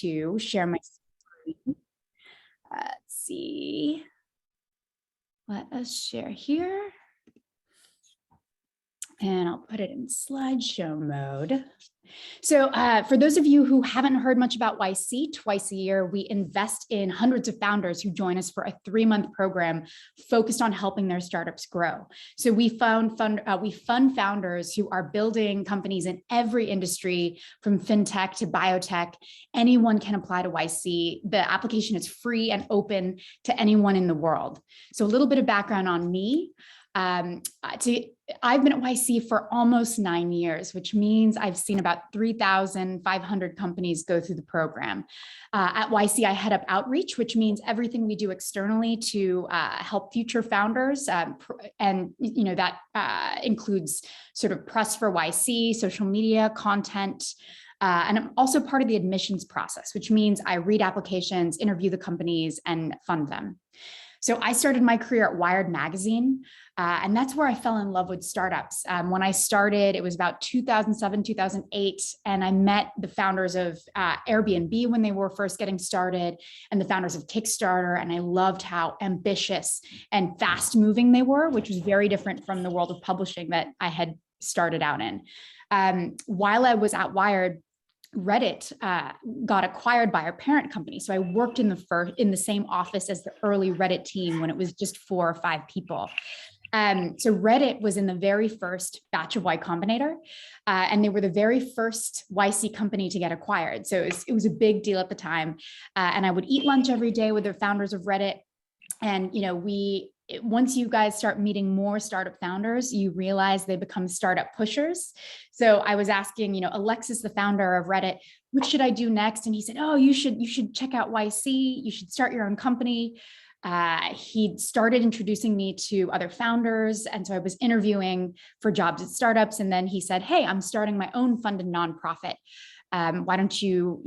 to share my screen. Let's see. Let us share here. And I'll put it in slideshow mode. So for those of you who haven't heard much about YC, twice a year, we invest in hundreds of founders who join us for a 3-month program focused on helping their startups grow. So we fund founders who are building companies in every industry, from fintech to biotech. Anyone can apply to YC. The application is free and open to anyone in the world. So a little bit of background on me. I've been at YC for almost 9 years, which means I've seen about 3,500 companies go through the program. At YC, I head up outreach, which means everything we do externally to help future founders. And that includes sort of press for YC, social media, content. And I'm also part of the admissions process, which means I read applications, interview the companies, and fund them. So I started my career at Wired magazine, and that's where I fell in love with startups. When I started, it was about 2007, 2008, and I met the founders of Airbnb when they were first getting started, and the founders of Kickstarter, and I loved how ambitious and fast moving they were, which was very different from the world of publishing that I had started out in. While I was at Wired, Reddit got acquired by our parent company. So I worked in the same office as the early Reddit team when it was just 4 or 5 people. So Reddit was in the very first batch of Y Combinator, and they were the very first YC company to get acquired. So it was a big deal at the time. And I would eat lunch every day with the founders of Reddit. And, once you guys start meeting more startup founders, you realize they become startup pushers. So I was asking, Alexis, the founder of Reddit, what should I do next? And he said, oh, you should check out YC. You should start your own company. He started introducing me to other founders. And so I was interviewing for jobs at startups. And then he said, hey, I'm starting my own funded nonprofit. Why don't you,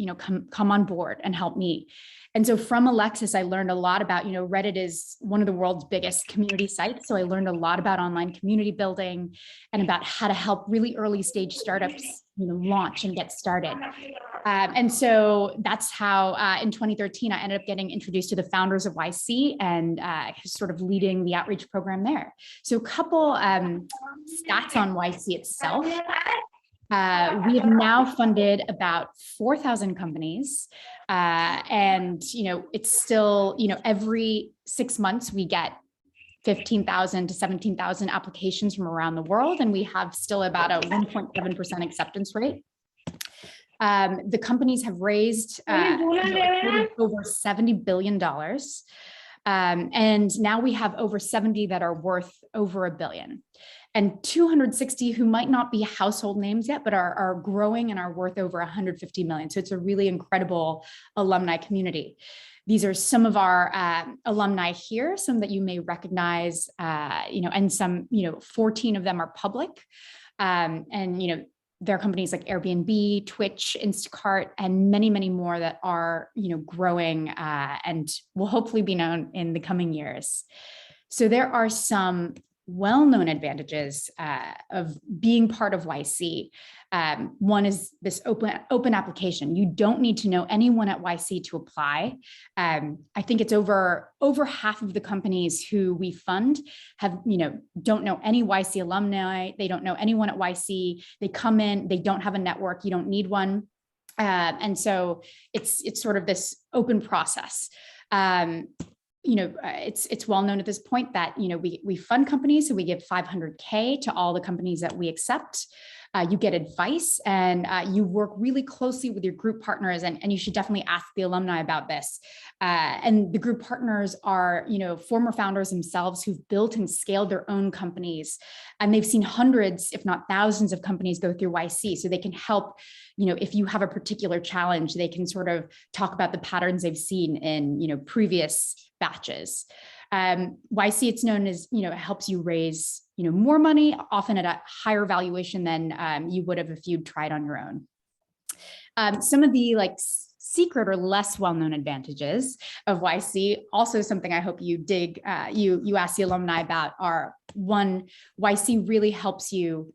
come on board and help me? And so from Alexis, I learned a lot about, Reddit is one of the world's biggest community sites. So I learned a lot about online community building and about how to help really early stage startups, launch and get started. And so that's how in 2013, I ended up getting introduced to the founders of YC and sort of leading the outreach program there. So a couple stats on YC itself. We have now funded about 4,000 companies. And, it's still, every 6 months we get 15,000 to 17,000 applications from around the world. And we have still about a 1.7% acceptance rate. The companies have raised over $70 billion. And now we have over 70 that are worth over $1 billion. And 260 who might not be household names yet, but are growing and are worth over 150 million. So it's a really incredible alumni community. These are some of our alumni here, some that you may recognize, and some, 14 of them are public. And, there are companies like Airbnb, Twitch, Instacart, and many, many more that are, growing and will hopefully be known in the coming years. So there are some well-known advantages of being part of YC. One is this open application. You don't need to know anyone at YC to apply. I think it's over half of the companies who we fund have, don't know any YC alumni. They don't know anyone at YC. They come in, they don't have a network. You don't need one. And so it's sort of this open process. It's well known at this point that, we fund companies. So we give $500K to all the companies that we accept. You get advice and you work really closely with your group partners. And you should definitely ask the alumni about this. And the group partners are, former founders themselves who've built and scaled their own companies. And they've seen hundreds, if not thousands of companies go through YC. So they can help, if you have a particular challenge, they can sort of talk about the patterns they've seen in, previous batches. YC, it's known as, it helps you raise, more money, often at a higher valuation than you would have if you'd tried on your own. Some of the secret or less well-known advantages of YC, also something I hope you dig, you ask the alumni about, are one, YC really helps you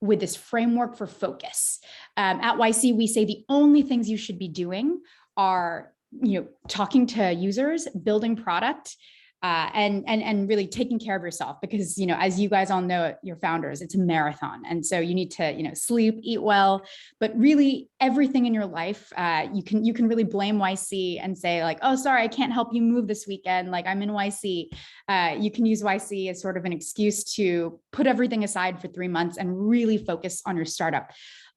with this framework for focus. At YC, we say the only things you should be doing are, talking to users, building product, and really taking care of yourself, because, as you guys all know, you're founders, it's a marathon. And so you need to, sleep, eat well, but really everything in your life, you can really blame YC and say like, oh, sorry, I can't help you move this weekend. Like, I'm in YC. You can use YC as sort of an excuse to put everything aside for 3 months and really focus on your startup.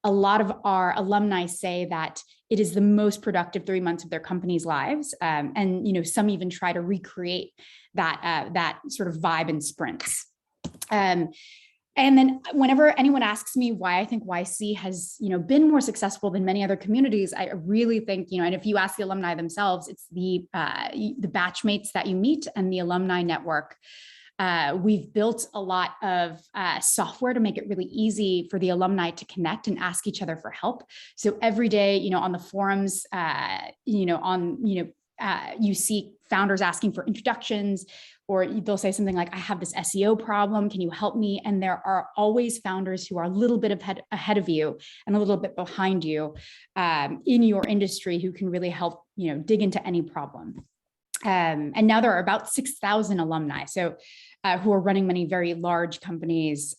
A lot of our alumni say that it is the most productive 3 months of their company's lives. And some even try to recreate that sort of vibe in sprints. And then whenever anyone asks me why I think YC has, been more successful than many other communities, I really think, and if you ask the alumni themselves, it's the batchmates that you meet and the alumni network. We've built a lot of software to make it really easy for the alumni to connect and ask each other for help. So every day, on the forums, you see founders asking for introductions, or they'll say something like, I have this SEO problem, can you help me? And there are always founders who are a little bit ahead of you and a little bit behind you in your industry who can really help, dig into any problem. And now there are about 6,000 alumni, so who are running many very large companies.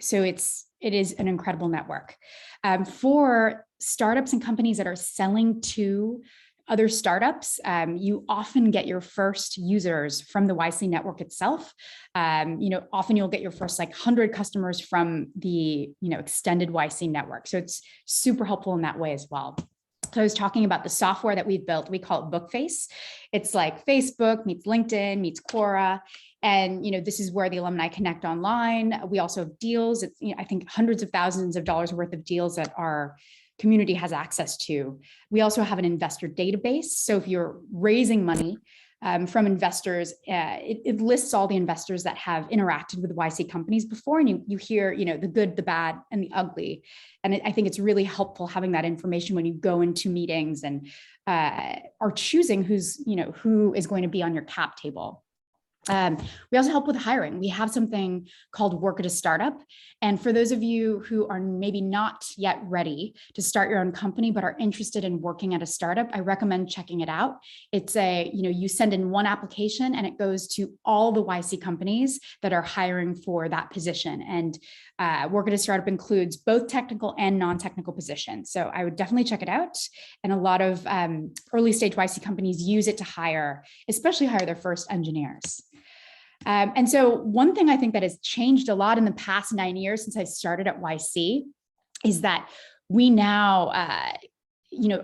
So it is an incredible network. For startups and companies that are selling to other startups, you often get your first users from the YC network itself. Often you'll get your first 100 customers from the extended YC network. So it's super helpful in that way as well. So I was talking about the software that we've built. We call it Bookface. It's like Facebook meets LinkedIn meets Quora. And, this is where the alumni connect online. We also have deals. It's, I think hundreds of thousands of dollars worth of deals that our community has access to. We also have an investor database. So if you're raising money from investors, it lists all the investors that have interacted with YC companies before, and you hear, the good, the bad, and the ugly. And I think it's really helpful having that information when you go into meetings and are choosing who is going to be on your cap table. We also help with hiring. We have something called Work at a Startup. And for those of you who are maybe not yet ready to start your own company, but are interested in working at a startup, I recommend checking it out. It's you send in one application and it goes to all the YC companies that are hiring for that position. And Work at a Startup includes both technical and non-technical positions. So I would definitely check it out. And a lot of early stage YC companies use it to especially hire their first engineers. And so one thing I think that has changed a lot in the past 9 years since I started at YC is that we now,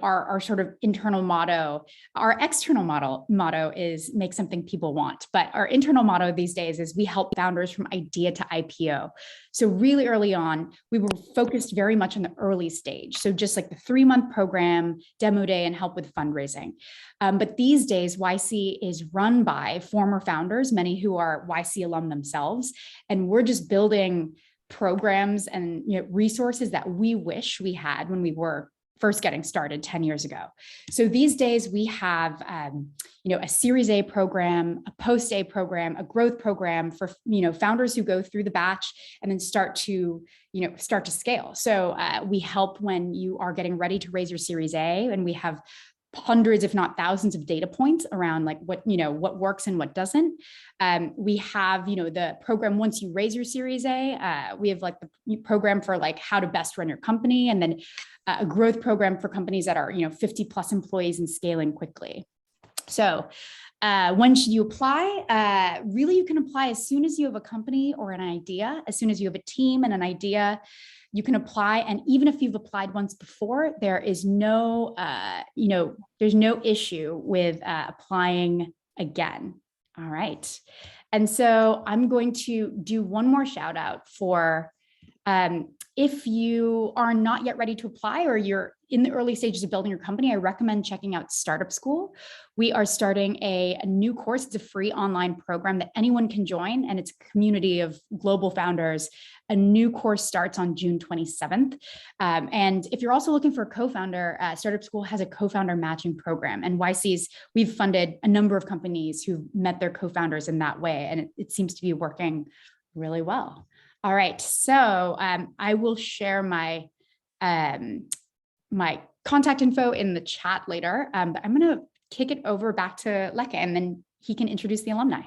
our sort of internal motto, our external motto is make something people want. But our internal motto these days is we help founders from idea to IPO. So really early on, we were focused very much on the early stage. So just like the 3-month program, demo day, and help with fundraising. But these days, YC is run by former founders, many who are YC alum themselves. And we're just building programs and resources that we wish we had when we were first getting started 10 years ago. So these days we have, a Series A program, a Post A program, a growth program for, founders who go through the batch and then start to scale. So we help when you are getting ready to raise your Series A, and we have hundreds, if not thousands, of data points around what works and what doesn't. We have, the program once you raise your Series A, we have the program for how to best run your company, and then a growth program for companies that are, 50 plus employees and scaling quickly. So when should you apply? Really, you can apply as soon as you have a company or an idea, as soon as you have a team and an idea. You can apply. And even if you've applied once before, there is no, there's no issue with applying again. All right. And so I'm going to do one more shout out for if you are not yet ready to apply, or you're in the early stages of building your company, I recommend checking out Startup School. We are starting a new course. It's a free online program that anyone can join, and it's a community of global founders. A new course starts on June 27th. And if you're also looking for a co-founder, Startup School has a co-founder matching program. And we've funded a number of companies who've met their co-founders in that way, and it seems to be working really well. All right, so I will share my my contact info in the chat later, but I'm going to kick it over back to Leke, and then he can introduce the alumni.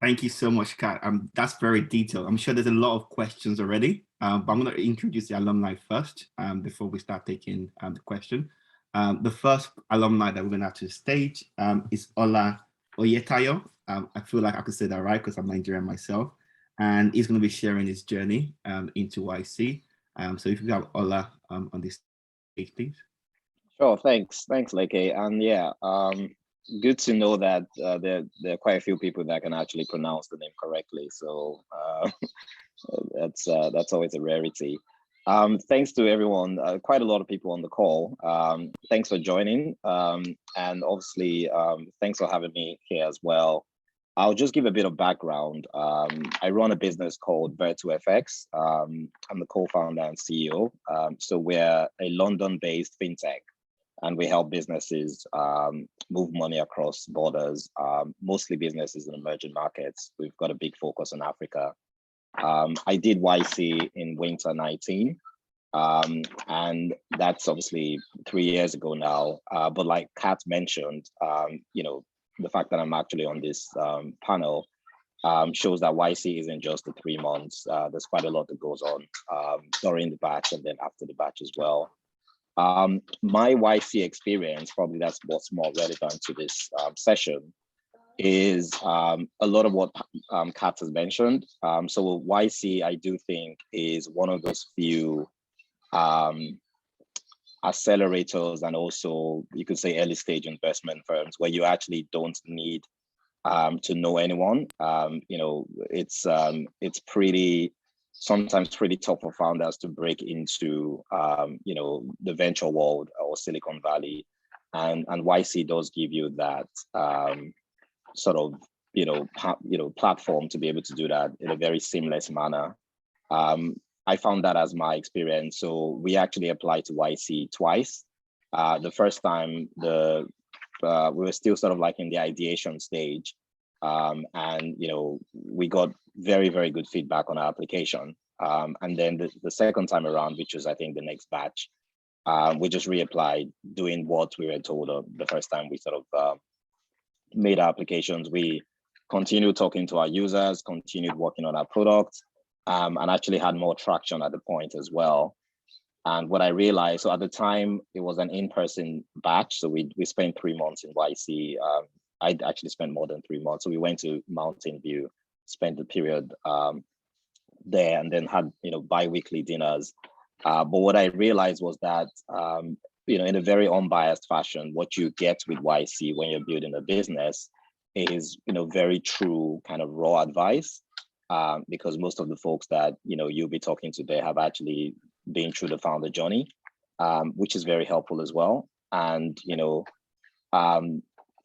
Thank you so much, Kat. That's very detailed. I'm sure there's a lot of questions already, but I'm going to introduce the alumni first before we start taking the question. The first alumni that we're going to have to the stage is Ola Oyetayo. I feel like I could say that right because I'm Nigerian myself, and he's going to be sharing his journey into YC. So if you have Ola on this stage, please. Sure, thanks, Leke. And yeah, good to know that there are quite a few people that can actually pronounce the name correctly. So that's always a rarity. Thanks to everyone, quite a lot of people on the call. Thanks for joining, and obviously thanks for having me here as well. I'll just give a bit of background. I run a business called VertoFX. I'm the co-founder and CEO. So we're a London-based fintech, and we help businesses move money across borders, mostly businesses in emerging markets. We've got a big focus on Africa. I did YC in winter 19, and that's obviously 3 years ago now. But like Kat mentioned, you know, the fact that I'm actually on this panel shows that YC isn't just the 3 months. There's quite a lot that goes on during the batch and then after the batch as well. My YC experience, probably that's what's more relevant to this session, is a lot of what Kat has mentioned. So YC, I do think, is one of those few accelerators and also you could say early stage investment firms where you actually don't need to know anyone. You know, it's sometimes pretty tough for founders to break into you know, the venture world or Silicon Valley, and YC does give you that sort of platform to be able to do that in a very seamless manner. I found that as my experience. So we actually applied to YC twice. The first time, we were still sort of like in the ideation stage, and you know, we got very, very good feedback on our application. And then the second time around, which was I think the next batch, we just reapplied, doing what we were told the first time we sort of made our applications. We continued talking to our users, continued working on our product, and actually had more traction at the point as well. And what I realized, so at the time it was an in-person batch, so we spent 3 months in YC. I'd actually spent more than 3 months. So we went to Mountain View, spent the period there, and then had, you know, bi-weekly dinners. But what I realized was that, you know, in a very unbiased fashion, what you get with YC when you're building a business is, you know, very true kind of raw advice, because most of the folks that, you know, you'll be talking to there have actually been through the founder journey, which is very helpful as well. And, you know,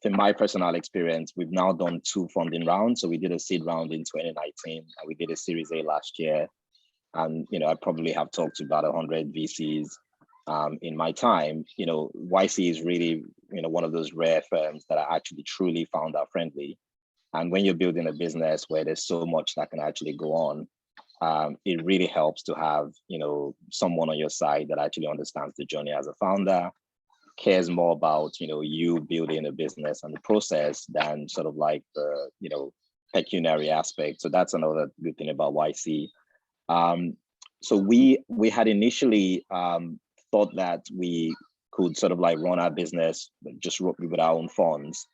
in my personal experience, we've now done 2 funding rounds. So we did a seed round in 2019, and we did a Series A last year. And, you know, I probably have talked to about 100 VCs in my time. You know, YC is really, you know, one of those rare firms that are actually truly founder friendly. And when you're building a business where there's so much that can actually go on, it really helps to have, you know, someone on your side that actually understands the journey as a founder, cares more about, you know, you building a business and the process than sort of like the, you know, pecuniary aspect. So that's another good thing about YC. So we had initially thought that we could sort of like run our business just with our own funds.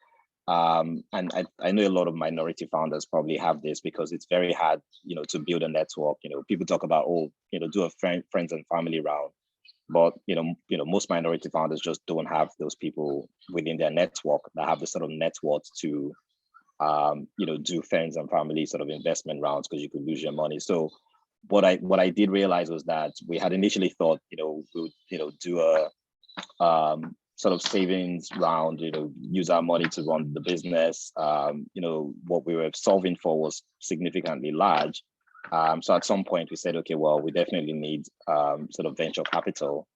And I know a lot of minority founders probably have this because it's very hard, you know, to build a network. You know, people talk about, oh, you know, do a friends and family round, but you know, most minority founders just don't have those people within their network that have the sort of network to, you know, do friends and family sort of investment rounds because you could lose your money. So what I did realize was that we had initially thought, you know, we would, you know, do a sort of savings round, you know, use our money to run the business. You know, what we were solving for was significantly large. So at some point we said, okay, well, we definitely need sort of venture capital.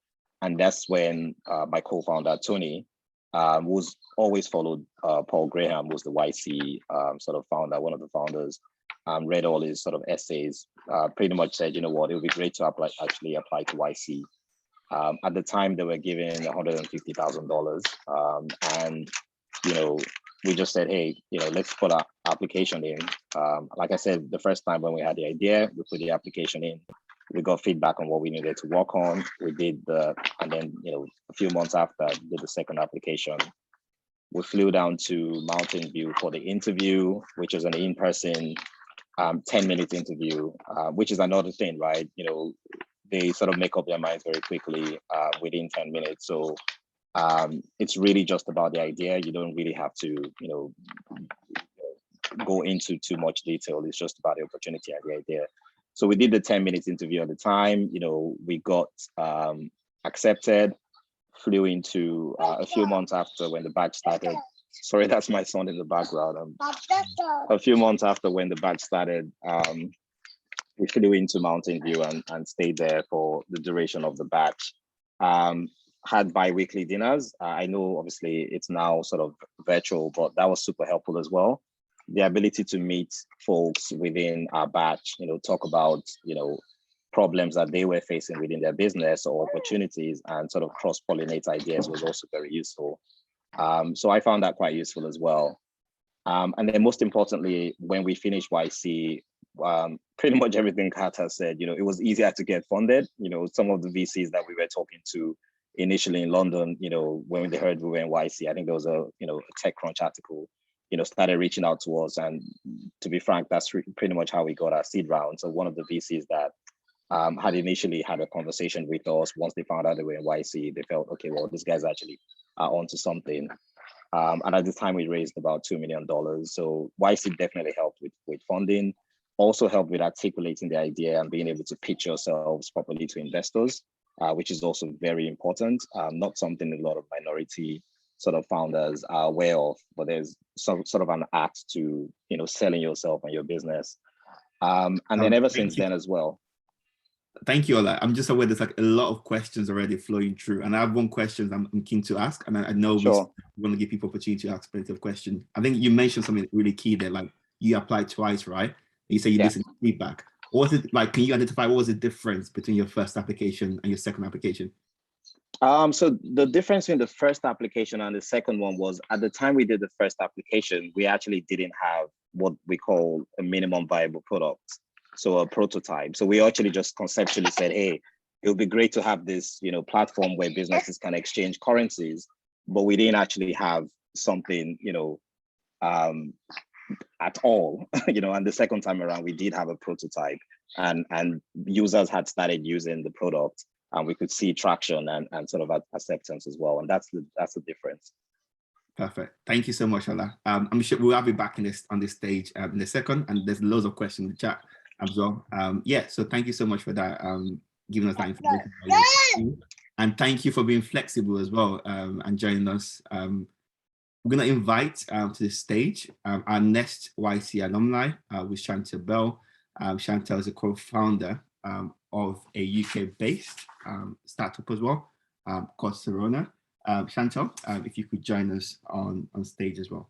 And that's when my co-founder, Tony, who's always followed Paul Graham, who's the YC sort of founder, one of the founders. read all his sort of essays, pretty much said, you know what, it would be great to actually apply to YC. At the time, they were giving $150,000, and you know, we just said, hey, you know, let's put our application in. Like I said, the first time when we had the idea, we put the application in. We got feedback on what we needed to work on. We did and then, you know, a few months after, did the second application. We flew down to Mountain View for the interview, which was an in-person 10-minute interview, which is another thing, right? You know, they sort of make up their minds very quickly within 10 minutes. So it's really just about the idea. You don't really have to, you know, go into too much detail. It's just about the opportunity and the idea. So we did the 10 minutes interview at the time. You know, we got accepted, flew into a few months after when the batch started. Sorry, that's my son in the background. A few months after when the batch started, we flew into Mountain View and stayed there for the duration of the batch. Had bi-weekly dinners. I know obviously it's now sort of virtual, but that was super helpful as well. The ability to meet folks within our batch, you know, talk about, you know, problems that they were facing within their business or opportunities, and sort of cross-pollinate ideas was also very useful. So I found that quite useful as well. And then most importantly, when we finished YC, pretty much everything Kat has said, you know, it was easier to get funded. You know, some of the VCs that we were talking to initially in London, you know, when they heard we were in YC, I think there was a, you know, a TechCrunch article, you know, started reaching out to us. And to be frank, that's pretty much how we got our seed round. So one of the VCs that had initially had a conversation with us, once they found out they were in YC, they felt, okay, well, these guys actually are onto something. And at the time we raised about $2 million. So YC definitely helped with funding, also helped with articulating the idea and being able to pitch yourselves properly to investors, which is also very important. Not something a lot of minority sort of founders are aware of, but there's some sort of an art to, you know, selling yourself and your business. And then ever since then as well. Thank you, Ola. I'm just aware there's like a lot of questions already flowing through, and I have one question I'm keen to ask, and I know Sure. we want to give people opportunity to ask plenty of questions. I think you mentioned something really key there, like you applied twice, right? You say you listened to feedback. What was it like? Can you identify what was the difference between your first application and your second application? So the difference between the first application and the second one was, at the time we did the first application, we actually didn't have what we call a minimum viable product. So a prototype. So we actually just conceptually said, hey, it would be great to have this, you know, platform where businesses can exchange currencies, but we didn't actually have something, you know, at all, you know. And the second time around, we did have a prototype, and users had started using the product, and we could see traction and sort of acceptance as well. And that's the difference. Perfect. Thank you so much, Ola. I'm sure we'll have you back on this stage in a second, and there's loads of questions in the chat as well. So thank you so much for that, giving us that information. And thank you for being flexible as well, and joining us. We're going to invite to the stage our next YC alumni with Chantelle Bell. Chantelle is a co-founder of a UK-based startup as well, called Syrona. Chantelle, if you could join us on stage as well.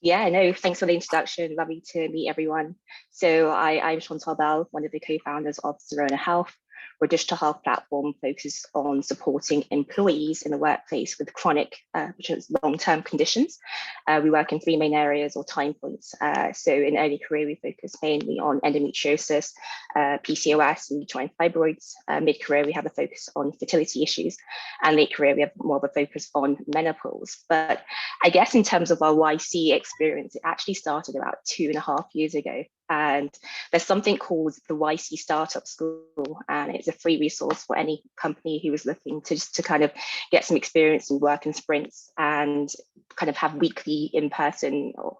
Yeah, no, thanks for the introduction. Lovely to meet everyone. So I'm Shawn Tarbell, one of the co-founders of Syrona Health. We're a digital health platform focused on supporting employees in the workplace with chronic, which is long-term conditions. We work in three main areas or time points. So in early career, we focus mainly on endometriosis, PCOS, and uterine fibroids. Mid-career, we have a focus on fertility issues. And late career, we have more of a focus on menopause. But I guess in terms of our YC experience, it actually started about 2.5 years ago. And there's something called the YC Startup School, and it's a free resource for any company who is looking to kind of get some experience and work in sprints and kind of have weekly in-person or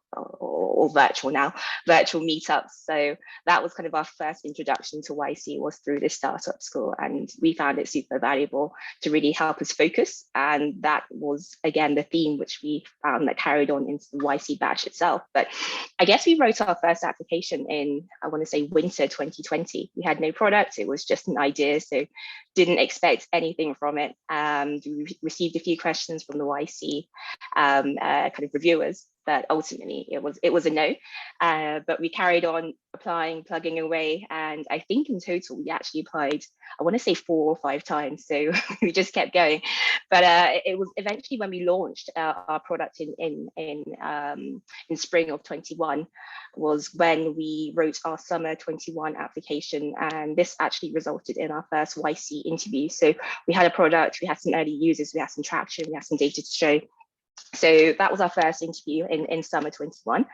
virtual meetups. So that was kind of our first introduction to YC, was through this startup school, and we found it super valuable to really help us focus. And that was, again, the theme which we found that carried on into the YC batch itself. But I guess we wrote our first application in, I want to say, winter 2020. We had no product, it was just an idea, so didn't expect anything from it. We received a few questions from the YC kind of reviewers, but ultimately it was a no. But we carried on applying, plugging away, and I think in total we actually applied, I want to say 4 or 5 times. So we just kept going. But it was eventually when we launched our product in spring of 21 was when we wrote our summer 21 application, and this actually resulted in our first YC interview. So we had a product, we had some early users, we had some traction, we had some data to show. So that was our first interview in summer 21.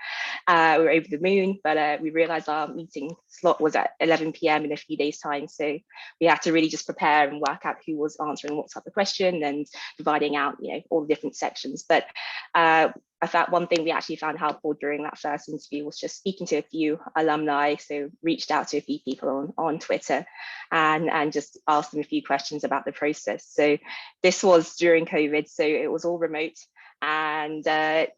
We were over the moon, but we realized our meeting slot was at 11 p.m. in a few days' time. So we had to really just prepare and work out who was answering what type of question and dividing out, all the different sections. But I thought one thing we actually found helpful during that first interview was just speaking to a few alumni. So reached out to a few people on Twitter and just asked them a few questions about the process. So this was during COVID, so it was all remote. And it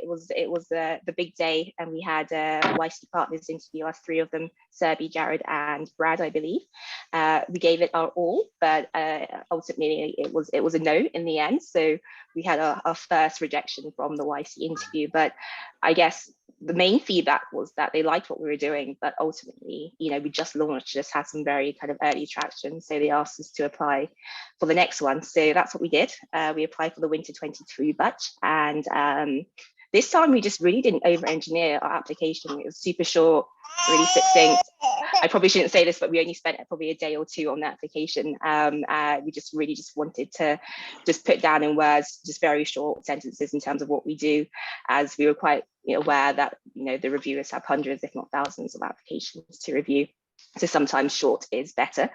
was the big day, and we had YC partners interview us, 3 of them, Serby, Jared, and Brad, I believe. We gave it our all, but ultimately it was a no in the end. So we had our first rejection from the YC interview. But I guess the main feedback was that they liked what we were doing, but ultimately, we just launched, just had some very kind of early traction. So they asked us to apply for the next one. So that's what we did. We applied for the winter 22 batch. And this time we just really didn't over-engineer our application. It was super short, really succinct. I probably shouldn't say this, but we only spent probably a day or 2 on the application. We just really wanted to just put down in words, just very short sentences in terms of what we do, as we were quite aware that the reviewers have hundreds, if not thousands, of applications to review. So sometimes short is better.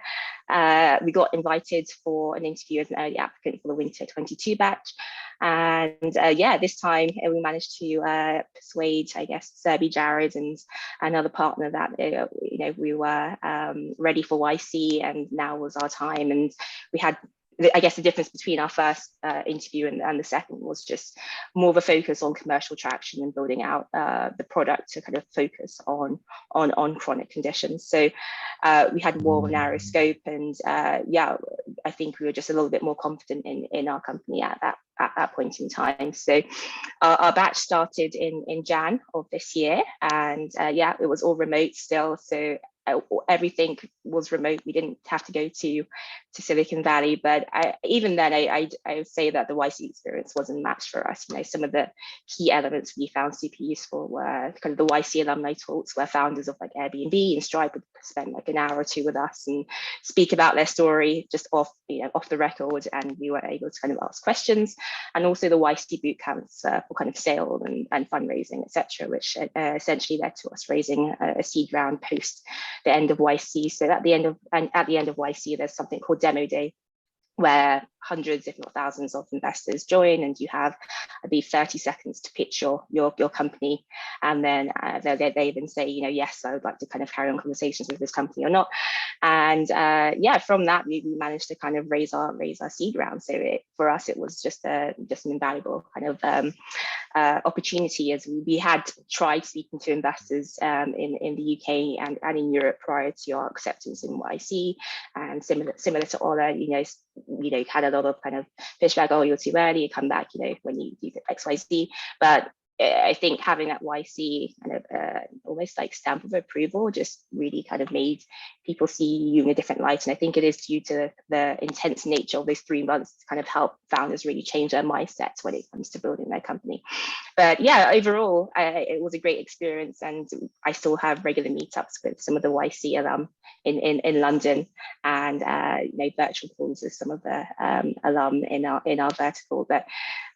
We got invited for an interview as an early applicant for the winter 22 batch. And this time we managed to persuade, I guess, Serby, Jared, and another partner that we were ready for YC, and now was our time. And we had, I guess, the difference between our first interview and the second was just more of a focus on commercial traction and building out the product to kind of focus on chronic conditions. So we had more narrow scope, and I think we were just a little bit more confident in our company at that point in time. So our batch started in Jan of this year, and it was all remote still. So everything was remote. We didn't have to go to Silicon Valley, but even then, I would say that the YC experience wasn't matched for us. Some of the key elements we found super useful were kind of the YC alumni talks, where founders of like Airbnb and Stripe would spend like an hour or 2 with us and speak about their story just off the record, and we were able to kind of ask questions. And also the YC boot camps for kind of sale and fundraising, etc., which essentially led to us raising a seed round post the end of YC. So at the end of YC, there's something called Demo Day, where hundreds, if not thousands, of investors join, and you have, I believe, 30 seconds to pitch your company, and then they then say, yes, I would like to kind of carry on conversations with this company or not. And from that we managed to kind of raise our seed round. So for us, it was just an invaluable kind of opportunity, as we had tried speaking to investors in the UK and in Europe prior to our acceptance in YC, and similar to Ola, had a lot of kind of pushback, oh, you're too early, you come back, when you do XYZ. But I think having that YC kind of almost like stamp of approval just really kind of made people see you in a different light. And I think it is due to the intense nature of those 3 months to kind of help founders really change their mindsets when it comes to building their company. But overall, it was a great experience, and I still have regular meetups with some of the YC alum in London, and virtual calls with some of the alum in our vertical. But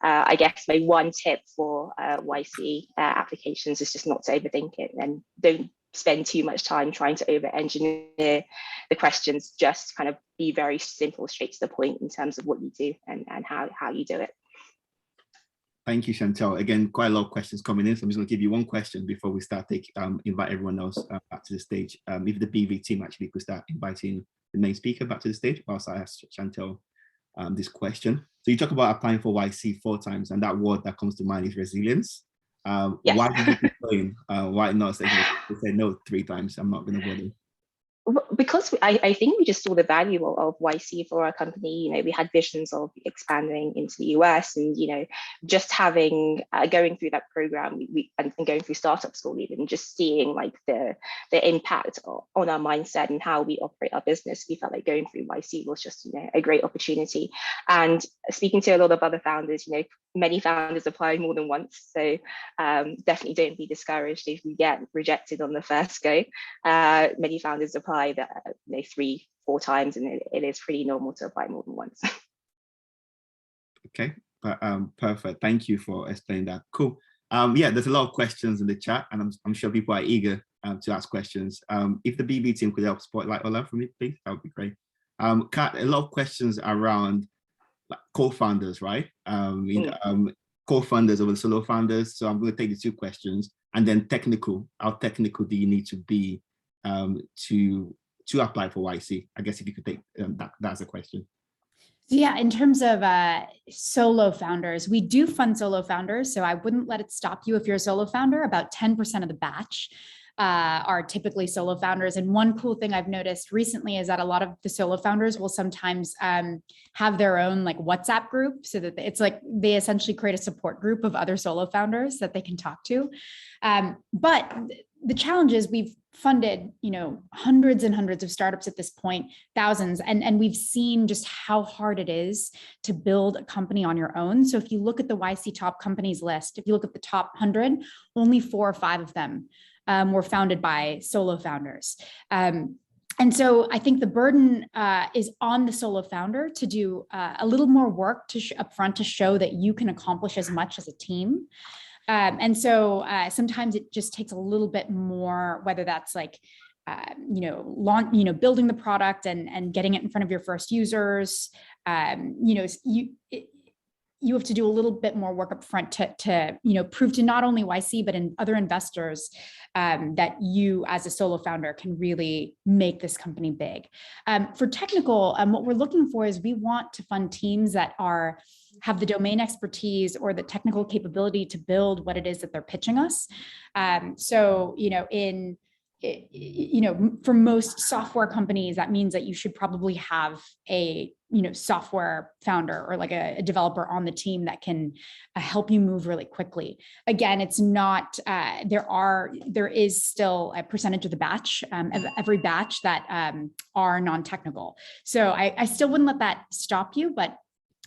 I guess my one tip for YC applications is just not to overthink it, and don't spend too much time trying to over-engineer the questions. Just kind of be very simple, straight to the point in terms of what you do and how you do it. Thank you, Chantelle. Again, quite a lot of questions coming in, so I'm just going to give you one question before we start invite everyone else back to the stage. If the BV team actually could start inviting the main speaker back to the stage, whilst I ask Chantelle this question. So you talk about applying for YC 4 times, and that word that comes to mind is resilience. Yes. Why did you complain? Why not say no 3 times? I'm not going to bother. because I think we just saw the value of YC for our company. We had visions of expanding into the US, and just having going through that program, and going through startup school, even just seeing like the impact on our mindset and how we operate our business. We felt like going through YC was just a great opportunity. And speaking to a lot of other founders, many founders apply more than once, so definitely don't be discouraged if you get rejected on the first go. Many founders apply that 3-4 times, and it is pretty normal to apply more than once. Okay, perfect. Thank you for explaining that. Cool. Yeah, there's a lot of questions in the chat, and I'm sure people are eager to ask questions. If the BB team could help spotlight Ola for me, please, that would be great. Kat, a lot of questions around co-founders, right? Co-founders over the solo founders. So I'm going to take the 2 questions, and then technical. How technical do you need to be to apply for YC? I guess if you could take that's a question. Yeah, in terms of solo founders, we do fund solo founders, so I wouldn't let it stop you if you're a solo founder. About 10% of the batch are typically solo founders. And one cool thing I've noticed recently is that a lot of the solo founders will sometimes have their own like WhatsApp group, so that it's like they essentially create a support group of other solo founders that they can talk to. But the challenge is we've funded, hundreds and hundreds of startups at this point, thousands, and we've seen just how hard it is to build a company on your own. So if you look at the YC top companies list, if you look at the top 100, only 4 or 5 of them were founded by solo founders. And so I think the burden is on the solo founder to do a little more work upfront to show that you can accomplish as much as a team. And so sometimes it just takes a little bit more, whether that's like, building the product and getting it in front of your first users. You have to do a little bit more work up front to prove to not only YC, but in other investors that you as a solo founder can really make this company big. For technical, what we're looking for is we want to fund teams that have the domain expertise or the technical capability to build what it is that they're pitching us. For most software companies, that means that you should probably have a software founder or like a developer on the team that can help you move really quickly. Again, it's not there is still a percentage of the batch, of every batch that are non-technical. So I still wouldn't let that stop you, but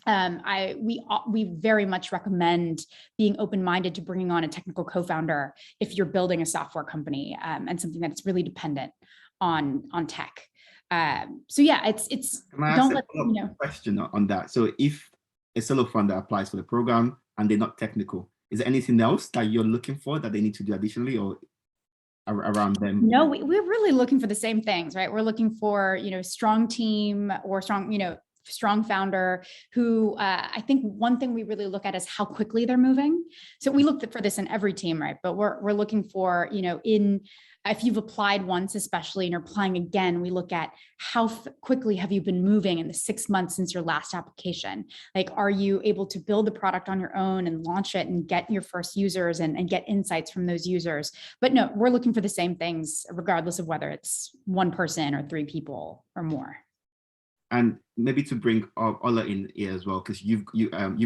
we very much recommend being open-minded to bringing on a technical co-founder if you're building a software company and something that's really dependent on tech. So yeah, it's don't let question on that. So if a solo founder applies for the program and they're not technical, is there anything else that you're looking for that they need to do additionally or around them? No, we're really looking for the same things, right? We're looking for strong team or strong founder who I think one thing we really look at is how quickly they're moving. So we look for this in every team, right? But we're looking for, if you've applied once, especially, and you're applying again, we look at how quickly have you been moving in the 6 months since your last application? Like, are you able to build the product on your own and launch it and get your first users and get insights from those users? But no, we're looking for the same things, regardless of whether it's 1 person or 3 people or more. And maybe to bring Ola in here as well, because you've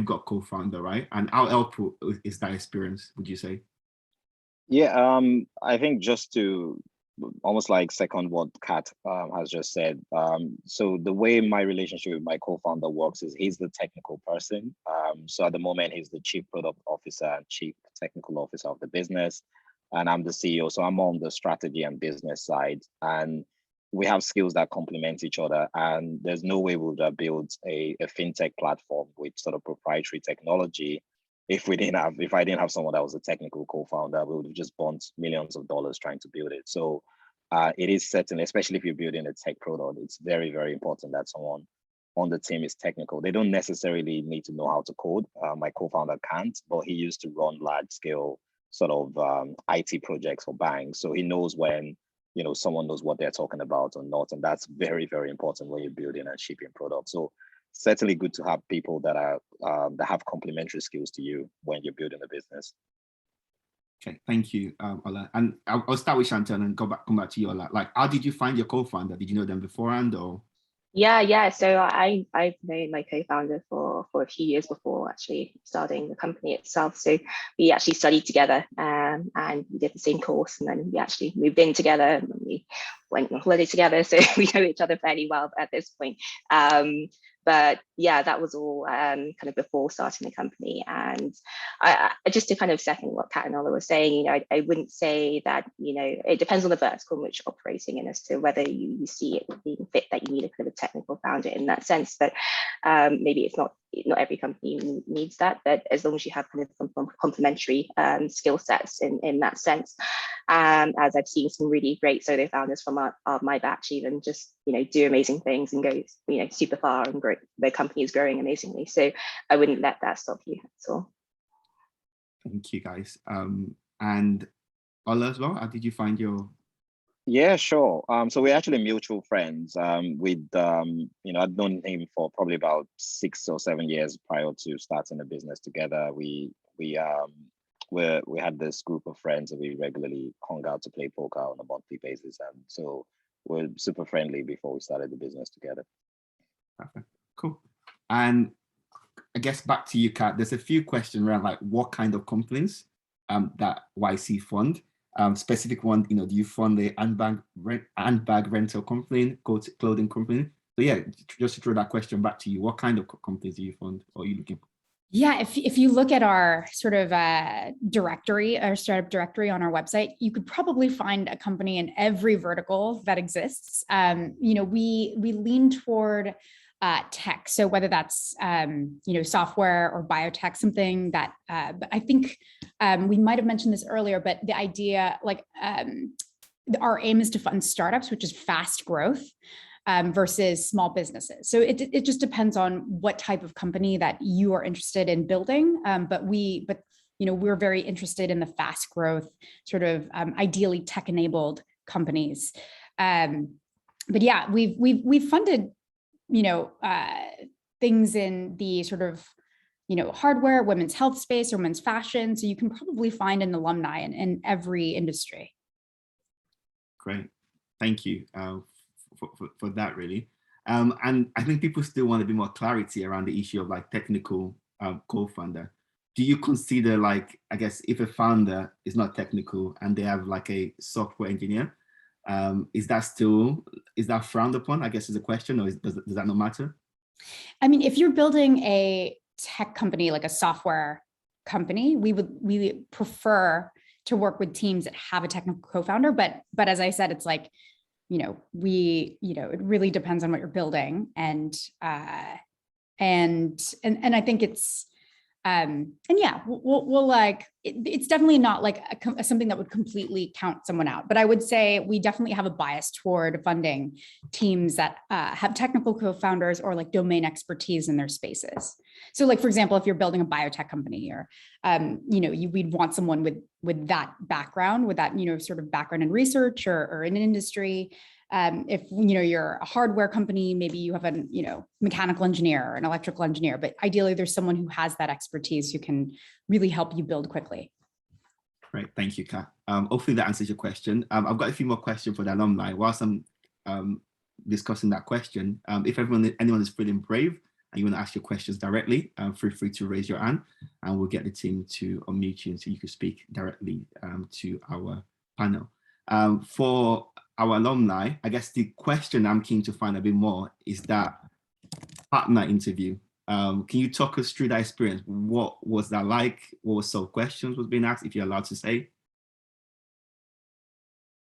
got co-founder, right? And how helpful is that experience, would you say? Yeah, I think just to almost like second what Kat has just said. So the way my relationship with my co-founder works is he's the technical person. So at the moment, he's the chief product officer and chief technical officer of the business. And I'm the CEO. So I'm on the strategy and business side. And we have skills that complement each other, and there's no way we would have built a fintech platform with sort of proprietary technology if I didn't have someone that was a technical co-founder. We would have just burnt millions of dollars trying to build it. So it is certainly, especially if you're building a tech product, it's very, very important that someone on the team is technical. They don't necessarily need to know how to code. My co-founder can't, but he used to run large scale sort of IT projects for banks. So he knows when someone knows what they're talking about or not. And that's very, very important when you're building and shipping products. So certainly good to have people that are that have complementary skills to you when you're building a business. Okay, thank you, Ola. And I'll start with Chantelle and come back to you, Ola. Like, how did you find your co-founder? Did you know them beforehand or? Yeah. So I've known my co-founder for a few years before actually starting the company itself. So we actually studied together, and we did the same course, and then we actually moved in together, and we went on holiday together. So we know each other fairly well at this point. But yeah, that was all kind of before starting the company. And I just to kind of second what Kat and Ola were saying, I wouldn't say that, it depends on the vertical in which you're operating in as to whether you see it being fit that you need a kind of a technical founder in that sense. But maybe it's not every company needs that, but as long as you have kind of some complementary skill sets in that sense. As I've seen some really great solo founders from my batch even just, do amazing things and go, super far and grow. Their company is growing amazingly. So I wouldn't let that stop you at all. Thank you, guys. And Ola as well, how did you find your? Yeah, sure. So we're actually mutual friends. I'd known him for probably about 6 or 7 years prior to starting a business together. We had this group of friends that we regularly hung out to play poker on a monthly basis, and so we're super friendly before we started the business together. Perfect. Cool. And I guess back to you, Kat. There's a few questions around like what kind of companies that YC fund. Specific one, do you fund the handbag rental company, clothing company? So yeah, just to throw that question back to you, what kind of companies do you fund or are you looking for? Yeah, if you look at our sort of directory, our startup directory on our website, you could probably find a company in every vertical that exists. We lean toward tech. So whether that's software or biotech, something that but I think we might have mentioned this earlier, but the idea our aim is to fund startups, which is fast growth. Versus small businesses. So it just depends on what type of company that you are interested in building. But we're very interested in the fast growth, sort of ideally tech-enabled companies. But yeah, we've funded, things in the sort of, hardware, women's health space, or women's fashion. So you can probably find an alumni in every industry. Great, thank you. For that really. And I think people still want a bit more clarity around the issue of like technical co-founder. Do you consider like, I guess if a founder is not technical and they have like a software engineer, is that frowned upon, I guess is a question, or does that not matter? I mean, if you're building a tech company, like a software company, we prefer to work with teams that have a technical co-founder. But as I said, it's like, it really depends on what you're building. And I think it's, we'll like, it's definitely not like something that would completely count someone out, but I would say we definitely have a bias toward funding teams that have technical co-founders or like domain expertise in their spaces. So like, for example, if you're building a biotech company or, we'd want someone with that background, with that, sort of background in research or in an industry. If you're a hardware company, maybe you have a mechanical engineer or an electrical engineer, but ideally there's someone who has that expertise who can really help you build quickly. Great, thank you, Kat. Hopefully that answers your question. I've got a few more questions for the alumni. Whilst I'm discussing that question, if anyone is feeling brave and you want to ask your questions directly, feel free to raise your hand and we'll get the team to unmute you so you can speak directly to our panel. For our alumni, I guess the question I'm keen to find a bit more is that partner interview. Can you talk us through that experience? What was that like? What sort of questions was being asked, if you're allowed to say?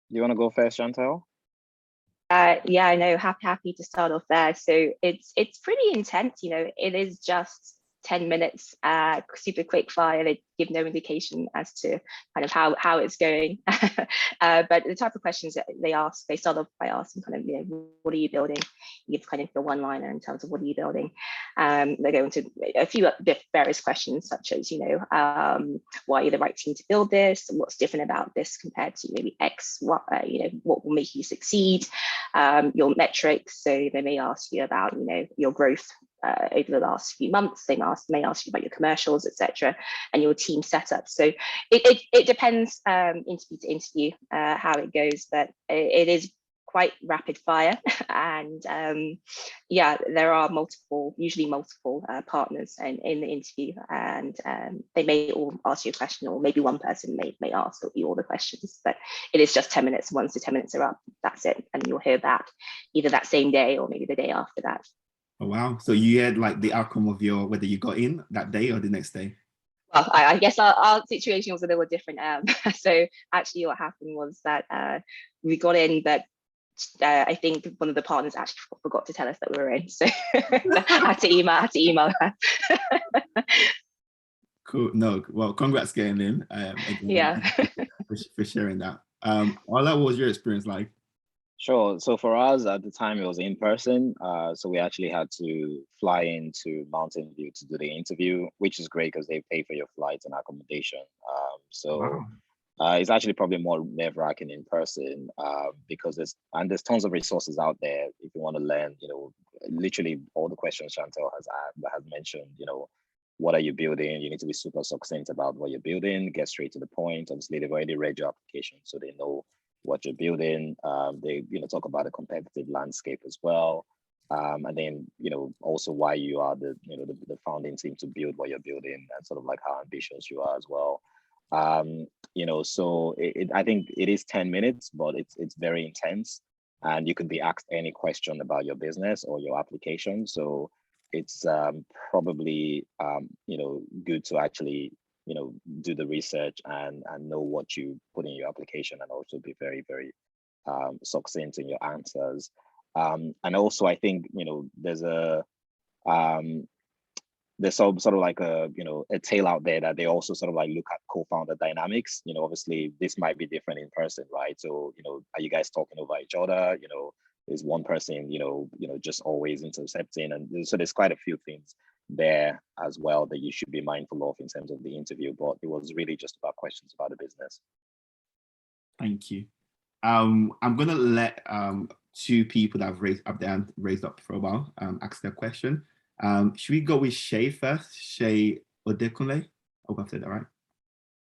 You want to go first, Chantelle? Yeah, I know. Happy to start off there. So it's pretty intense. It is just 10 minutes, super quick fire. They give no indication as to kind of how it's going. But the type of questions that they ask, they start off by asking kind of, what are you building? You give kind of the one-liner in terms of what are you building. They go into a few various questions such as, why are you the right team to build this? What's different about this compared to maybe X? What will make you succeed? Your metrics. So they may ask you about, your growth over the last few months. They may ask you about your commercials, etc., and your team setup. So it depends interview to interview how it goes, but it is quite rapid fire. And yeah, there are usually multiple partners in the interview, and they may all ask you a question, or maybe one person may ask you all the questions, but it is just 10 minutes. Once the 10 minutes are up, that's it. And you'll hear back either that same day or maybe the day after that. Oh, wow. So you had like the outcome of whether you got in that day or the next day? Well, I guess our situation was a little different. So actually what happened was that we got in, but I think one of the partners actually forgot to tell us that we were in. So I had to email her. Cool. No, well, congrats getting in. Again, Yeah. for sharing that. Ola, what was your experience like? Sure. So for us at the time, it was in person. So we actually had to fly into Mountain View to do the interview, which is great because they pay for your flights and accommodation. Wow. It's actually probably more nerve-wracking in person because there's tons of resources out there if you want to learn. Literally all the questions Chantelle has mentioned. What are you building? You need to be super succinct about what you're building. Get straight to the point. Obviously, they've already read your application, so they know what you're building. They talk about the competitive landscape as well, and then also why you are the founding team to build what you're building, and sort of like how ambitious you are as well. So I think it is 10 minutes, but it's very intense, and you could be asked any question about your business or your application. So it's probably good to actually do the research and know what you put in your application, and also be very, very succinct in your answers. And also I think there's some sort of like a tale out there that they also sort of like look at co-founder dynamics. Obviously this might be different in person, right? So are you guys talking over each other? Is one person just always intercepting? And so there's quite a few things there as well that you should be mindful of in terms of the interview, but it was really just about questions about the business. Thank you. I'm gonna let two people that have raised up for a while ask their question. Should we go with Shay first? Shay Odekunle? Hope I've said that right.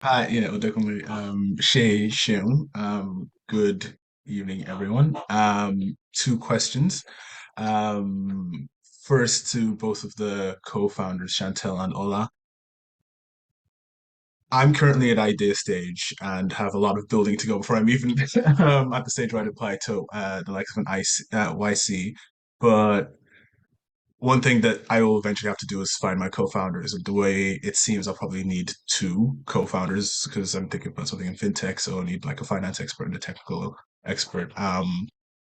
Hi, yeah, Odekunle. Shay Sheung. Good evening, everyone. Two questions. First to both of the co-founders, Chantelle and Ola. I'm currently at idea stage and have a lot of building to go before I'm even at the stage where I'd apply to the likes of an YC. But one thing that I will eventually have to do is find my co-founders. And the way it seems, I'll probably need two co-founders because I'm thinking about something in fintech, so I'll need like a finance expert and a technical expert.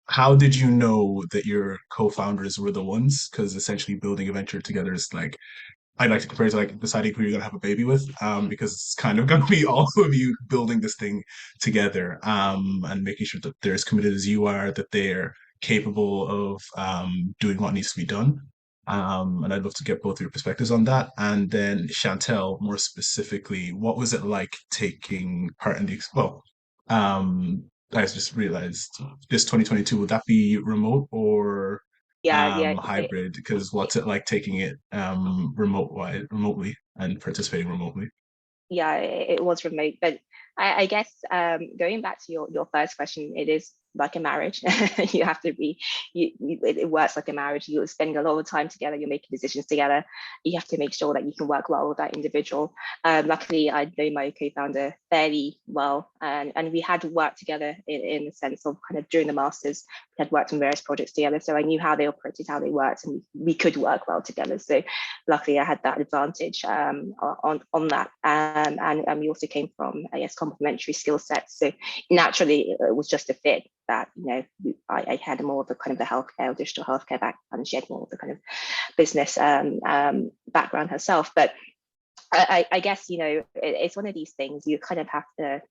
How did you know that your co-founders were the ones? Because essentially building a venture together is like, I like to compare it to like deciding who you're gonna have a baby with, because it's kind of gonna be all of you building this thing together, and making sure that they're as committed as you are, that they're capable of doing what needs to be done. And I'd love to get both of your perspectives on that. And then Chantelle, more specifically, what was it like taking part in the I just realized this 2022, would that be remote or Yeah. hybrid? Because what's it like taking it remotely and participating remotely? Yeah, it was remote, but I guess going back to your first question, it is like a marriage. You have to be, it works like a marriage. You're spending a lot of time together, you're making decisions together. You have to make sure that you can work well with that individual. Luckily, I know my co-founder fairly well, and we had worked together in the sense of kind of during the masters, we had worked on various projects together. So I knew how they operated, how they worked, and we could work well together. So luckily I had that advantage on that. And we also came from, I guess, complementary skill sets. So naturally it was just a fit that, I had more of the kind of the healthcare or digital healthcare background, and she had more of the kind of business background herself. But I guess, it's one of these things you kind of have to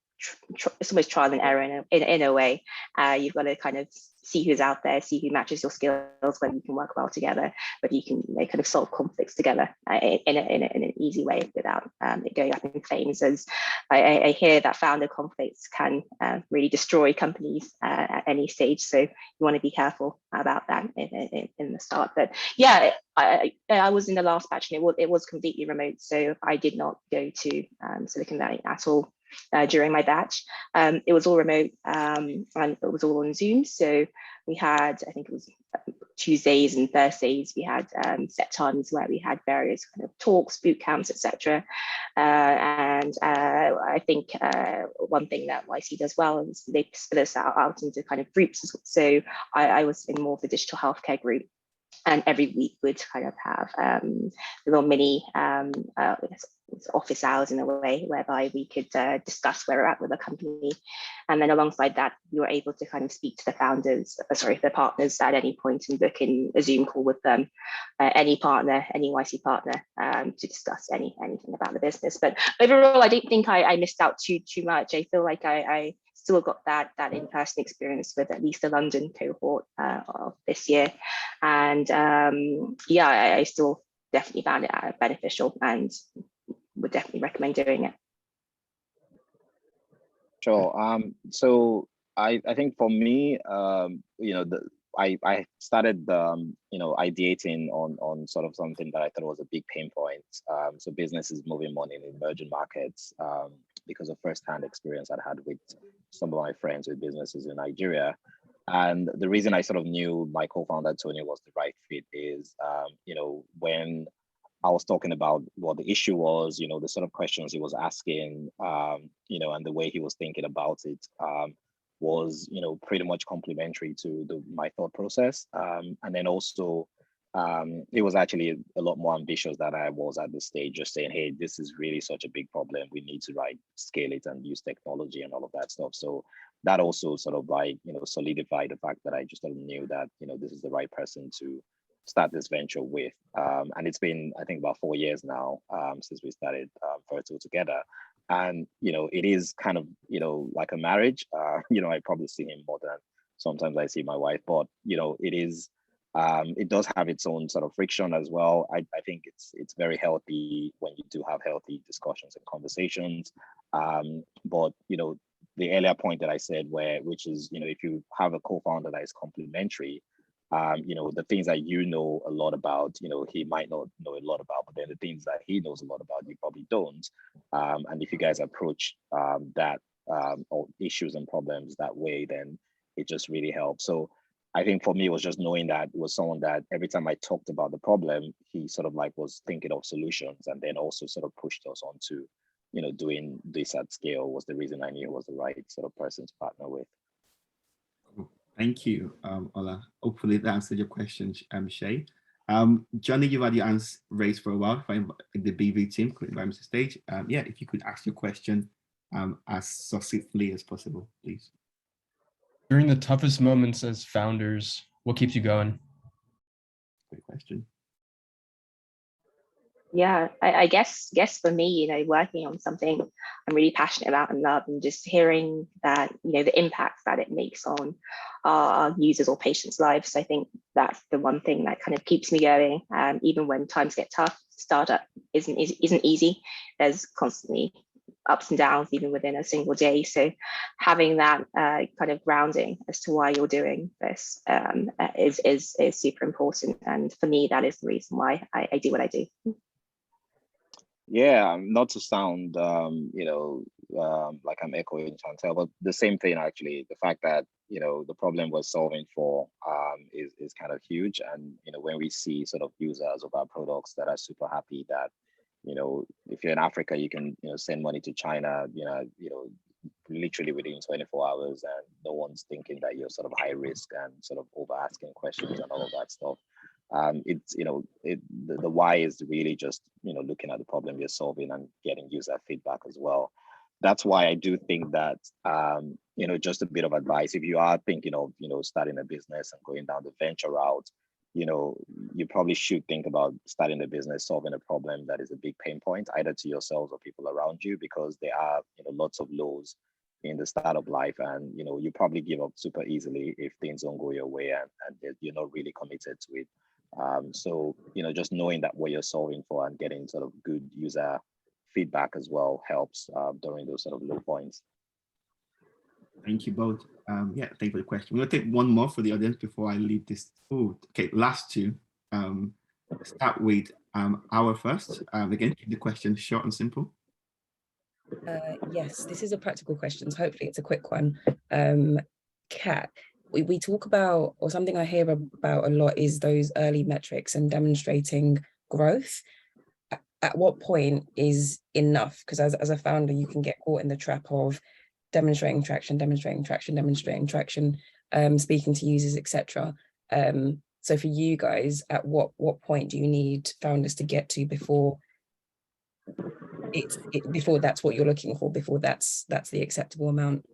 it's almost trial and error in a way. You've got to kind of see who's out there, see who matches your skills, whether you can work well together, whether you can kind of solve conflicts together in an easy way without it going up in flames. As I hear that founder conflicts can really destroy companies at any stage. So you want to be careful about that in the start. But yeah, I was in the last batch and it was completely remote. So I did not go to Silicon Valley at all. During my batch. It was all remote and it was all on Zoom. So we had, I think it was Tuesdays and Thursdays, we had set times where we had various kind of talks, boot camps, etc. And I think one thing that YC does well is they split us out into kind of groups. So I was in more of the digital healthcare group. And every week we'd kind of have little mini office hours in a way whereby we could discuss where we're at with the company. And then alongside that, we were able to kind of speak to the the partners at any point and book in a Zoom call with them, any partner, any YC partner to discuss anything about the business. But overall, I don't think I missed out too much. I feel like I still got that in-person experience with at least the London cohort of this year. And yeah, I still definitely found it beneficial and would definitely recommend doing it. Sure. So I think for me, I started ideating on sort of something that I thought was a big pain point. So businesses moving money in emerging markets because of first-hand experience I'd had with some of my friends with businesses in Nigeria. And the reason I sort of knew my co-founder Tony was the right fit is, when I was talking about what the issue was, the sort of questions he was asking, and the way he was thinking about it was, pretty much complementary to my thought process. And then also, it was actually a lot more ambitious than I was at this stage, just saying, hey, this is really such a big problem. We need to scale it and use technology and all of that stuff. So that also sort of solidified the fact that I just knew that, this is the right person to start this venture with. And it's been, I think, about 4 years now since we started Verto together. And, it is kind of, like a marriage. I probably see him more than sometimes I see my wife, but, it is, it does have its own sort of friction as well. I think it's very healthy when you do have healthy discussions and conversations. But, the earlier point that I said which is, if you have a co-founder that is complementary, the things that a lot about, he might not know a lot about, but then the things that he knows a lot about, you probably don't. And if you guys approach that or issues and problems that way, then it just really helps. So I think for me, it was just knowing that it was someone that every time I talked about the problem, he sort of was thinking of solutions, and then also sort of pushed us on to, doing this at scale was the reason I knew it was the right sort of person to partner with. Thank you, Ola. Hopefully that answered your question, Shay. Johnny, you've had your hands raised for a while. If I'm the BV team, could invite me to the stage. If you could ask your question as succinctly as possible, please. During the toughest moments as founders, what keeps you going? Great question. Yeah, I guess for me, working on something I'm really passionate about and love, and just hearing that, the impact that it makes on our users or patients' lives. I think that's the one thing that kind of keeps me going. Even when times get tough, startup isn't easy. There's constantly ups and downs, even within a single day. So having that kind of grounding as to why you're doing this is super important. And for me, that is the reason why I do what I do. Yeah, not to sound, like I'm echoing Chantelle, but the same thing actually. The fact that the problem we're solving for is kind of huge, and when we see sort of users of our products that are super happy that if you're in Africa, you can send money to China, literally within 24 hours, and no one's thinking that you're sort of high risk and sort of over asking questions and all of that stuff. The why is really just looking at the problem you're solving and getting user feedback as well. That's why I do think that just a bit of advice, if you are thinking of starting a business and going down the venture route, you probably should think about starting a business solving a problem that is a big pain point either to yourselves or people around you, because there are lots of lows in the startup life, and you probably give up super easily if things don't go your way, and you're not really committed to it. So just knowing that what you're solving for and getting sort of good user feedback as well helps during those sort of low points. Thank you both. Yeah, thank you for the question. We're gonna take one more for the audience before I leave this. Oh, okay, last two. Start with our first. Again, keep the question short and simple. Yes, this is a practical question, so hopefully it's a quick one. Kat, we talk about, or something I hear about a lot is those early metrics and demonstrating growth. At what point is enough? Because as a founder, you can get caught in the trap of demonstrating traction, speaking to users, etc. So for you guys, at what point do you need founders to get to before before that's what you're looking for, before that's the acceptable amount?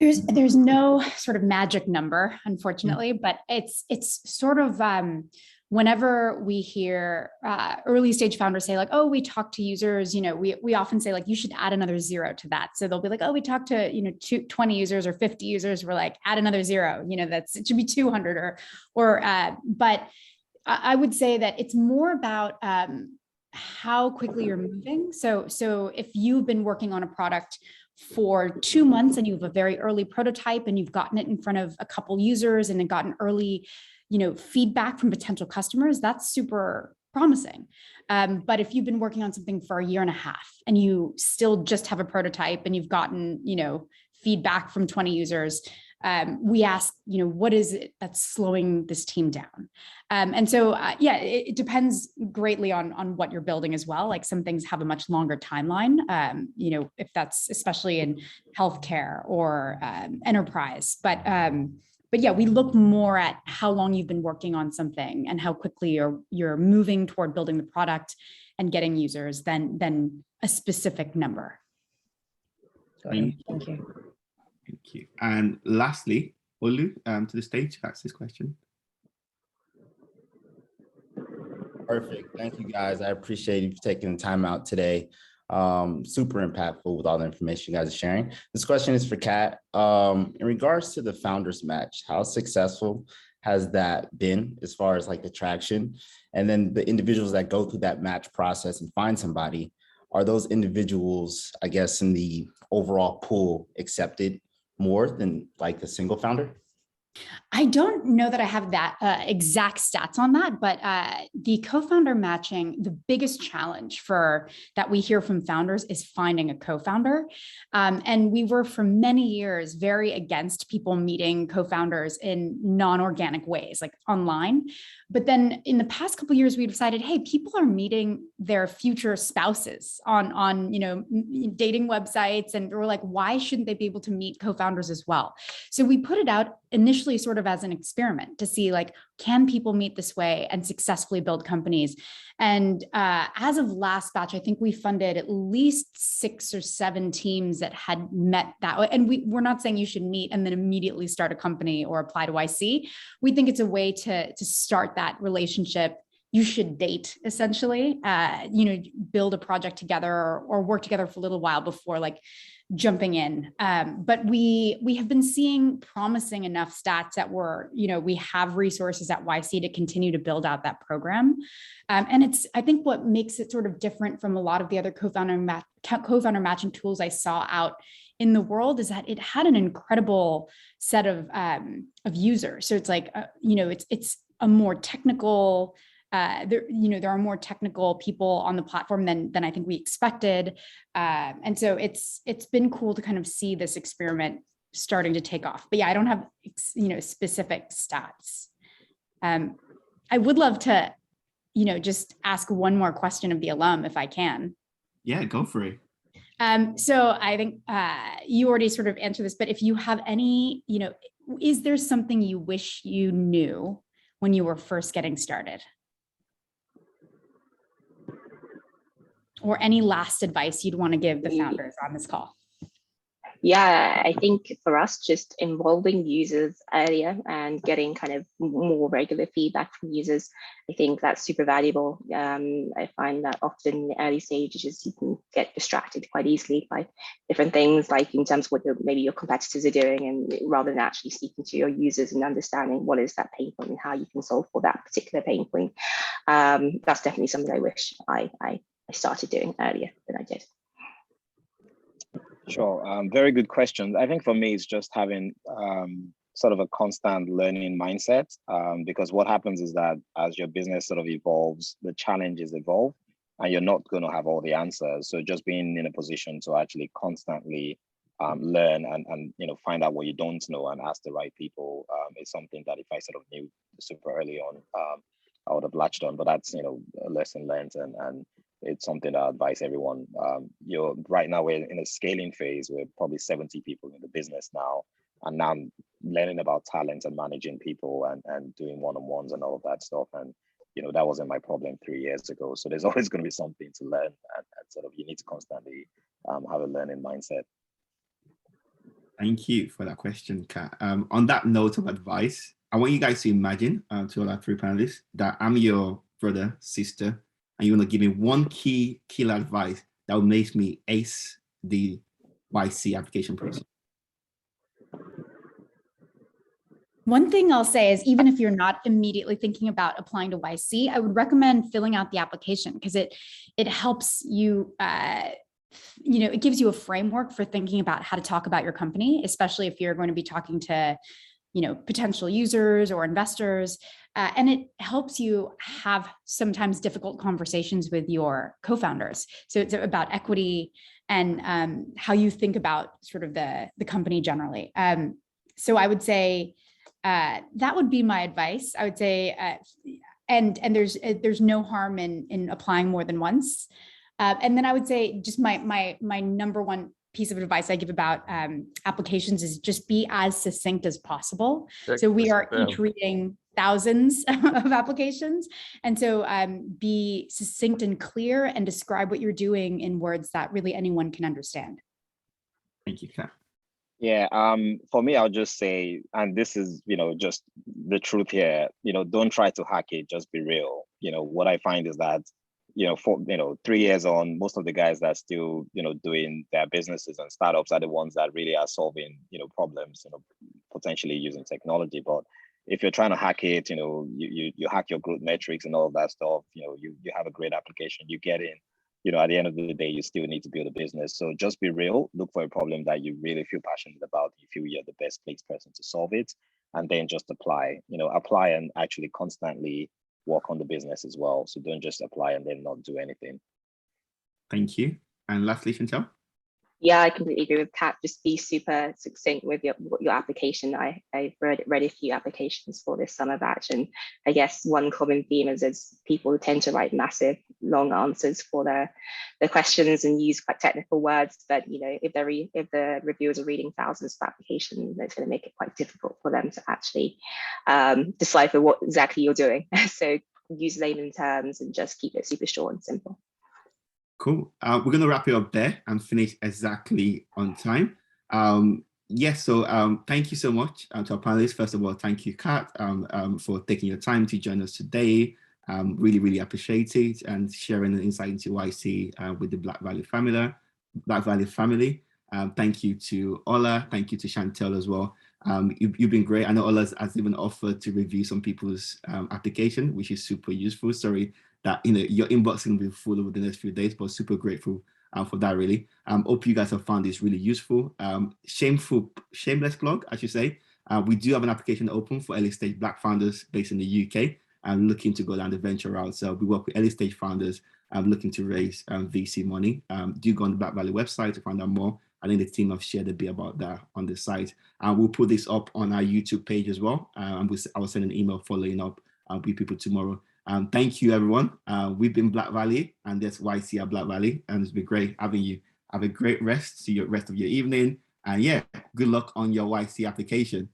There's no sort of magic number, unfortunately, but it's sort of whenever we hear early stage founders say like, oh, we talk to users, we often say like, you should add another 0 to that. So they'll be like, oh, we talked to 20 users or 50 users. We're like, add another 0, it should be 200 but I would say that it's more about how quickly you're moving. So if you've been working on a product for 2 months and you have a very early prototype and you've gotten it in front of a couple users and gotten early, feedback from potential customers, that's super promising. But if you've been working on something for 1.5 years and you still just have a prototype and you've gotten, feedback from 20 users, we ask, what is it that's slowing this team down? And so, it depends greatly on what you're building as well. Like some things have a much longer timeline, if that's especially in healthcare or enterprise. But yeah, we look more at how long you've been working on something and how quickly you're moving toward building the product and getting users than a specific number. Thank you. Thank you. And lastly, Olu, to the stage, that's this question. Perfect. Thank you, guys. I appreciate you taking the time out today. Super impactful with all the information you guys are sharing. This question is for Kat. In regards to the founders match, how successful has that been as far as like the traction? And then the individuals that go through that match process and find somebody, are those individuals, I guess, in the overall pool accepted more than like the single founder? I don't know that I have that exact stats on that, but the co-founder matching, the biggest challenge that we hear from founders is finding a co-founder. And we were for many years very against people meeting co-founders in non-organic ways, like online. But then in the past couple of years, we decided, hey, people are meeting their future spouses on dating websites. And we're like, why shouldn't they be able to meet co-founders as well? So we put it out initially sort of as an experiment to see like, can people meet this way and successfully build companies? And as of last batch, I think we funded at least 6 or 7 teams that had met that way. And we're not saying you should meet and then immediately start a company or apply to YC. We think it's a way to start that relationship. You should date, essentially, build a project together or work together for a little while before like jumping in. But we have been seeing promising enough stats that we have resources at YC to continue to build out that program. And I think what makes it sort of different from a lot of the other co-founder matching tools I saw out in the world is that it had an incredible set of users. So it's like, it's a more technical, there are more technical people on the platform than I think we expected. And so it's been cool to kind of see this experiment starting to take off. But yeah, I don't have, specific stats. I would love to, just ask one more question of the alum if I can. Yeah, go for it. So I think you already sort of answered this, but if you have any, is there something you wish you knew when you were first getting started? Or any last advice you'd want to give the founders on this call? Yeah, I think for us, just involving users earlier and getting kind of more regular feedback from users, I think that's super valuable. I find that often in the early stages, you can get distracted quite easily by different things, like in terms of what maybe your competitors are doing, and rather than actually speaking to your users and understanding what is that pain point and how you can solve for that particular pain point. That's definitely something I wish I started doing earlier than I did. Sure, very good questions. I think for me, it's just having sort of a constant learning mindset, because what happens is that as your business sort of evolves, the challenges evolve, and you're not going to have all the answers. So just being in a position to actually constantly learn and find out what you don't know and ask the right people is something that if I sort of knew super early on, I would have latched on. But that's a lesson learned, and it's something that I advise everyone. Right now we're in a scaling phase. We're probably 70 people in the business now, and now I'm learning about talent and managing people and doing one-on-ones and all of that stuff. And that wasn't my problem 3 years ago. So there's always going to be something to learn, and sort of you need to constantly have a learning mindset. Thank you for that question, Kat. On that note of advice, I want you guys to imagine, to all our three panelists, that I'm your brother, sister, and you're going to give me one killer advice that will make me ace the YC application process. One thing I'll say is, even if you're not immediately thinking about applying to YC, I would recommend filling out the application, because it helps you, it gives you a framework for thinking about how to talk about your company, especially if you're going to be talking to potential users or investors. And it helps you have sometimes difficult conversations with your co-founders. So it's about equity and how you think about sort of the company generally. So I would say that would be my advice. I would say, and there's no harm in applying more than once. And then I would say just my number one piece of advice I give about applications is just be as succinct as possible. So we are each reading thousands of applications. And so be succinct and clear and describe what you're doing in words that really anyone can understand. Thank you, Kat. Yeah, for me, I'll just say, and this is, just the truth here, don't try to hack it, just be real. What I find is that, 3 years on, most of the guys that are still, doing their businesses and startups are the ones that really are solving, problems, potentially using technology. But if you're trying to hack it, you hack your growth metrics and all of that stuff, you have a great application, you get in, at the end of the day, you still need to build a business. So just be real, look for a problem that you really feel passionate about, you feel you're the best placed person to solve it, and then just apply, apply and actually constantly work on the business as well. So don't just apply and then not do anything. Thank you. And lastly, Chantelle? Yeah, I completely agree with Kat. Just be super succinct with your application. I've read a few applications for this summer batch, and I guess one common theme is people tend to write massive, long answers for their questions and use quite technical words. But if the reviewers are reading thousands of applications, it's going to make it quite difficult for them to actually decipher what exactly you're doing. So use layman terms and just keep it super short and simple. Cool. We're going to wrap it up there and finish exactly on time. Yes, so thank you so much to our panelists. First of all, thank you, Kat, for taking your time to join us today. Really, really appreciate it, and sharing an insight into YC with the Black Valley family. Thank you to Ola. Thank you to Chantelle as well. You've been great. I know Ola has even offered to review some people's application, which is super useful. Sorry that your inbox will be full over the next few days, but super grateful for that, really. Hope you guys have found this really useful. Shameless plug, I should say. We do have an application open for early stage Black founders based in the UK and looking to go down the venture route. So we work with early stage founders looking to raise VC money. Do go on the Black Valley website to find out more. I think the team have shared a bit about that on the site. We'll put this up on our YouTube page as well. I will send an email following up with people tomorrow. Thank you, everyone. We've been Black Valley, and that's YC at Black Valley, and it's been great having you. Have a great rest. See you rest of your evening, and yeah, good luck on your YC application.